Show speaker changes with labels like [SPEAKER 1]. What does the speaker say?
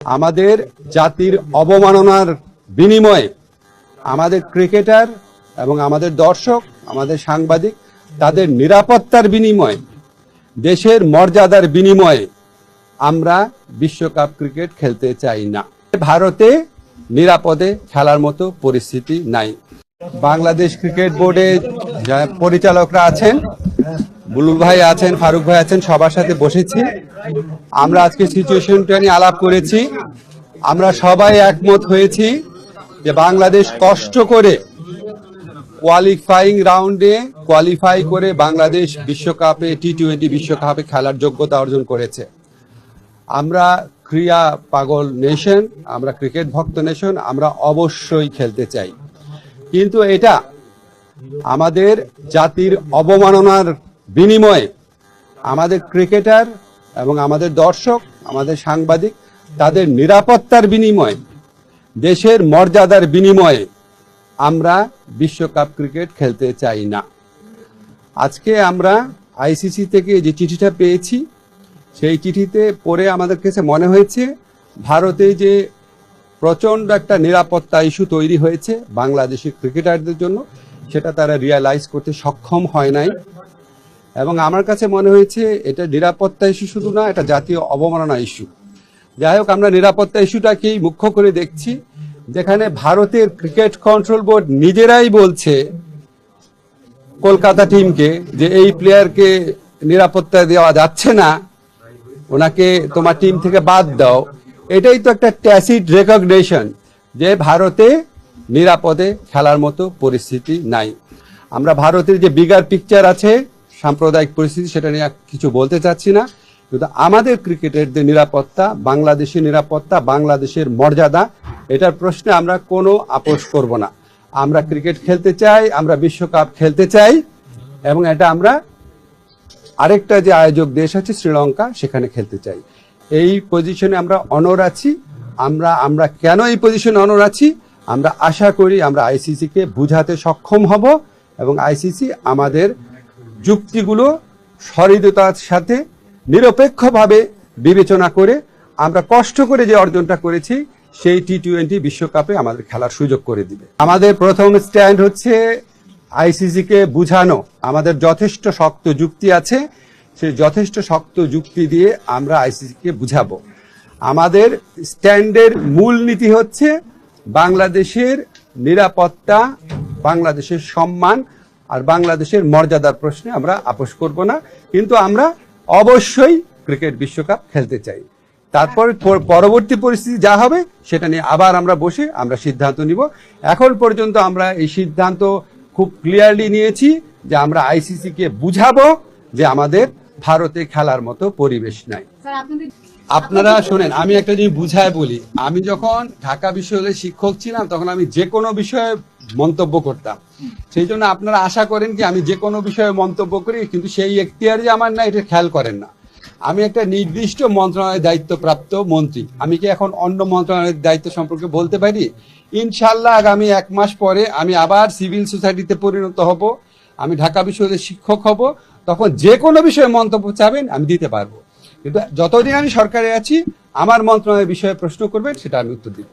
[SPEAKER 1] আমাদের জাতির অবমাননার বিনিময়ে আমাদের ক্রিকেটার এবং আমাদের দর্শক, আমাদের সাংবাদিক তাদের নিরাপত্তার বিনিময়ে, দেশের মর্যাদার বিনিময়ে আমরা বিশ্বকাপ ক্রিকেট খেলতে চাই না। ভারতে নিরাপদে খেলার মতো পরিস্থিতি নাই। বাংলাদেশ ক্রিকেট বোর্ডে যারা পরিচালকরা আছেন, বুলুল ভাই আছেন, ফারুক ভাই আছেন, সবার সাথে বসেছি। আমরা আজকে সিচুয়েশনটা নিয়ে আলাপ করেছি। আমরা সবাই একমত হয়েছি যে বাংলাদেশ কষ্ট করে কোয়ালিফাইং রাউন্ডে কোয়ালিফাই করে বাংলাদেশ বিশ্বকাপে টি-20 বিশ্বকাপে খেলার যোগ্যতা অর্জন করেছে। আমরা ক্রীড়া পাগল নেশন, আমরা ক্রিকেট ভক্ত নেশন, আমরা অবশ্যই খেলতে চাই। কিন্তু এটা আমাদের জাতির অবমাননার বিনিময়ে আমাদের ক্রিকেটার এবং আমাদের দর্শক, আমাদের সাংবাদিক তাদের নিরাপত্তার বিনিময়ে, দেশের মর্যাদার বিনিময়ে আমরা বিশ্বকাপ ক্রিকেট খেলতে চাই না। আজকে আমরা আইসিসি থেকে যে চিঠিটা পেয়েছি, সেই চিঠিতে পড়ে আমাদের কাছে মনে হয়েছে ভারতে যে প্রচণ্ড একটা নিরাপত্তা ইস্যু তৈরি হয়েছে বাংলাদেশি ক্রিকেটারদের জন্য, সেটা তারা রিয়ালাইজ করতে সক্ষম হয় নাই। এবং আমার কাছে মনে হয়েছে এটা নিরাপত্তা ইস্যু শুধু না, এটা জাতীয় অবমাননা ইস্যু। যাই হোক, আমরা নিরাপত্তা ইস্যুটাকেই মুখ্য করে দেখছি, যেখানে ভারতের ক্রিকেট কন্ট্রোল বোর্ড নিজেরাই বলছে কলকাতা টিমকে যে এই প্লেয়ারকে নিরাপত্তা দেওয়া যাচ্ছে না, ওনাকে তোমার টিম থেকে বাদ দাও। এটাই তো একটা ট্যাসিট রেকগনিশন যে ভারতে নিরাপদে খেলার মতো পরিস্থিতি নাই। আমরা ভারতের যে বিগার পিকচার আছে, সাম্প্রদায়িক পরিস্থিতি, সেটা নিয়ে কিছু বলতে চাচ্ছি না। কিন্তু আমাদের ক্রিকেটারদের নিরাপত্তা, বাংলাদেশের নিরাপত্তা, বাংলাদেশের মর্যাদা, এটার প্রশ্নে আমরা কোনো আপোষ করব না। আমরা ক্রিকেট খেলতে চাই, আমরা বিশ্বকাপ খেলতে চাই, এবং এটা আমরা আরেকটা যে আয়োজক দেশ আছে শ্রীলঙ্কা, সেখানে খেলতে চাই। এই পজিশনে আমরা অনর আছি। আমরা কেন এই পজিশনে অনর আছি? আমরা আশা করি আমরা আইসিসিকে বুঝাতে সক্ষম হব, এবং আইসিসি আমাদের যুক্তিগুলো সহৃদয়তার সাথে নিরপেক্ষভাবে বিবেচনা করে আমরা কষ্ট করে যে অর্জনটা করেছি সেই টি-20 বিশ্বকাপে আমাদের খেলার সুযোগ করে দিবে। আমাদের প্রথম স্ট্যান্ড হচ্ছে আইসিসিকে বুঝানো। আমাদের যথেষ্ট শক্ত যুক্তি আছে, সেই যথেষ্ট শক্ত যুক্তি দিয়ে আমরা আইসিসিকে বুঝাবো। আমাদের স্ট্যান্ডের মূল নীতি হচ্ছে বাংলাদেশের নিরাপত্তা, বাংলাদেশের সম্মান আর বাংলাদেশের মর্যাদার প্রশ্নে আমরা আপোষ করব না। কিন্তু আমরা অবশ্যই ক্রিকেট বিশ্বকাপ খেলতে চাই। তারপর পরবর্তী পরিস্থিতি যা হবে সেটা নিয়ে আবার আমরা বসে আমরা সিদ্ধান্ত নিব। এখন পর্যন্ত আমরা এই সিদ্ধান্ত খুব ক্লিয়ারলি নিয়েছি যে আমরা আইসিসিকে বুঝাবো যে আমাদের ভারতে খেলার মতো পরিবেশ নাই। আপনারা শোনেন, আমি একটা জিনিস বুঝায় বলি। আমি যখন ঢাকা বিশ্ববিদ্যালয়ের শিক্ষক ছিলাম, তখন আমি যে কোনো বিষয়ে মন্তব্য করতাম। সেই জন্য আপনারা আশা করেন কি আমি যে কোনো বিষয়ে মন্তব্য করি, কিন্তু সেই এখতিয়ার যে আমার না, এটা খেয়াল করেন না। আমি একটা নির্দিষ্ট মন্ত্রণালয়ের দায়িত্বপ্রাপ্ত মন্ত্রী। আমি কি এখন অন্য মন্ত্রণালয়ের দায়িত্ব সম্পর্কে বলতে পারি? ইনশাল্লাহ আগামী 1 মাস পরে আমি আবার সিভিল সোসাইটিতে পরিণত হব, আমি ঢাকা বিশ্ববিদ্যালয়ের শিক্ষক হব। তখন যে কোনো বিষয়ে মন্তব্য চাবেন আমি দিতে পারবো, কিন্তু যতদিন আমি সরকারে আছি আমার মন্ত্রণালয়ের বিষয়ে প্রশ্ন করবেন, সেটা আমি উত্তর দিব।